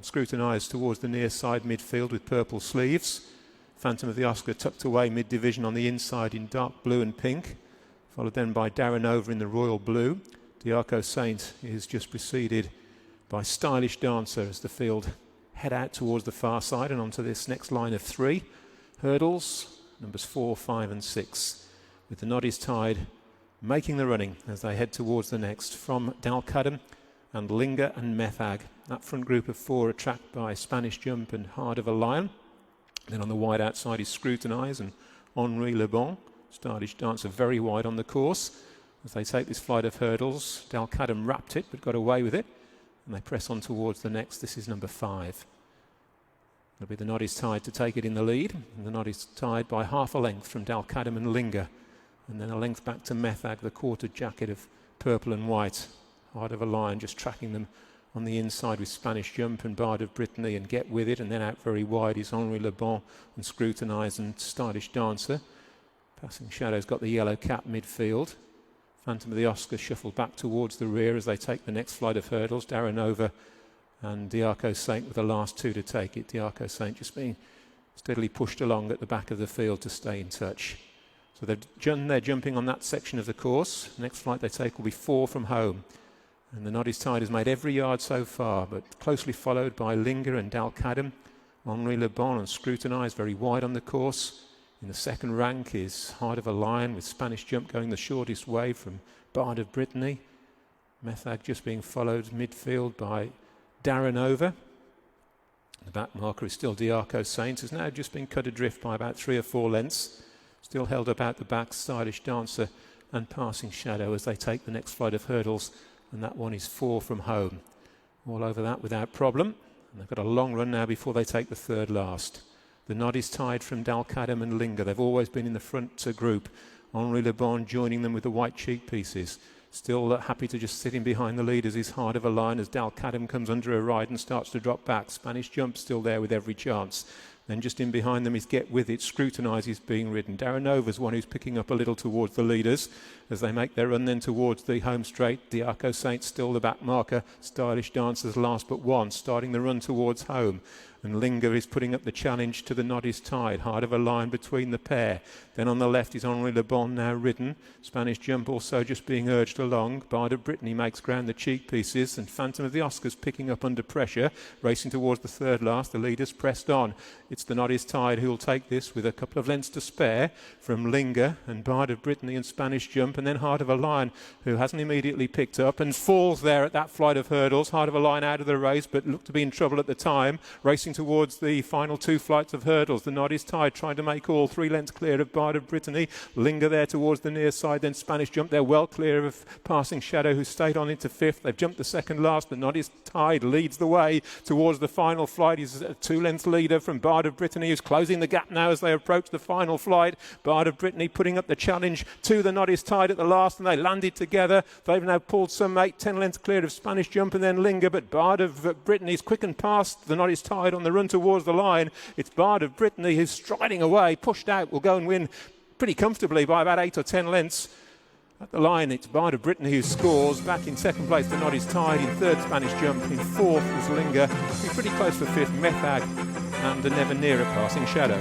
scrutinised towards the near side midfield with purple sleeves. Phantom of the Oscar tucked away mid-division on the inside in dark blue and pink, followed then by Darrenova in the royal blue. Diarco Saint is just preceded by Stylish Dancer as the field head out towards the far side and onto this next line of 3. Hurdles, numbers 4, 5 and 6, with the Noddy's Tide making the running as they head towards the next from Dalcadam and Linger and Methag. That front group of 4 are tracked by Spanish Jump and Heart of a Lion. Then on the wide outside is Scrutinise and Henri Le Bon. Stylish Dancer very wide on the course. As they take this flight of hurdles, Dalcadam wrapped it but got away with it. And they press on towards the next. This is number 5. It'll be the Noddy's Tide to take it in the lead. And the Noddy's Tide by half a length from Dalcadam and Linger. And then a length back to Methag, the quartered jacket of purple and white. Heart of a Lion just tracking them on the inside with Spanish Jump and Bard of Brittany and Get With It. And then out very wide is Henri Le Bon and Scrutinise and Stylish Dancer. Passing Shadow's got the yellow cap midfield. Phantom of the Oscar shuffled back towards the rear as they take the next flight of hurdles. Darrenova and Diarco Saint with the last 2 to take it. Diarco Saint just being steadily pushed along at the back of the field to stay in touch. So they're jumping on that section of the course. Next flight they take will be 4 from home. And the Noddy's Tide has made every yard so far, but closely followed by Linger and Dalcadam. Henri Le Bon and Scrutinise very wide on the course. In the second rank is Heart of a Lion with Spanish Jump going the shortest way from Bard of Brittany. Methag just being followed midfield by Darrenova. The back marker is still Diarco Saint, has now just been cut adrift by about 3 or 4 lengths. Still held up out the back, Stylish Dancer and Passing Shadow as they take the next flight of hurdles. And that one is 4 from home. All over that without problem. And they've got a long run now before they take the third last. The Noddy's Tide from Dalcadam and Linger. They've always been in the front group. Henri Le Bon joining them with the white cheek pieces. Still happy to just sit in behind the leaders is Heart of a Lion as Dalcadam comes under a ride and starts to drop back. Spanish Jump still there with every chance. Then just in behind them is Get With It. Scrutinise is being ridden. Darrenova's one who's picking up a little towards the leaders as they make their run then towards the home straight. Diarco Saint still the back marker. Stylish Dancers last but one, starting the run towards home. And Linger is putting up the challenge to the Noddy's Tide. Heart of a Lion between the pair. Then on the left is Henri Le Bon now ridden. Spanish Jump also just being urged along. Bard of Brittany makes ground the cheek pieces. And Phantom of the Oscars picking up under pressure. Racing towards the third last. The leaders pressed on. It's the Noddy's Tide who will take this with a couple of lengths to spare from Linger and Bard of Brittany and Spanish Jump. And then Heart of a Lion who hasn't immediately picked up and falls there at that flight of hurdles. Heart of a Lion out of the race but looked to be in trouble at the time. Racing towards the final 2 flights of hurdles. The Noddy's Tide trying to make all 3 lengths clear of Bard of Brittany. Linger there towards the near side, then Spanish Jump. They're well clear of Passing Shadow who stayed on into 5th. They've jumped the second last. The Noddy's Tide leads the way towards the final flight. He's a 2 lengths leader from Bard of Brittany who's closing the gap now as they approach the final flight. Bard of Brittany putting up the challenge to the Noddy's Tide at the last and they landed together. They've now pulled some 8-10 lengths clear of Spanish Jump and then Linger, but Bard of Brittany's quickened past the Noddy's Tide on the run towards the line. It's Bard of Brittany who's striding away, pushed out, will go and win pretty comfortably by about 8 or 10 lengths. At the line, it's Bard of Brittany who scores. Back in second place, the Noddy's Tide. In third, Spanish Jump. In fourth was Linger. Pretty close for fifth, Methag. And a never nearer Passing Shadow.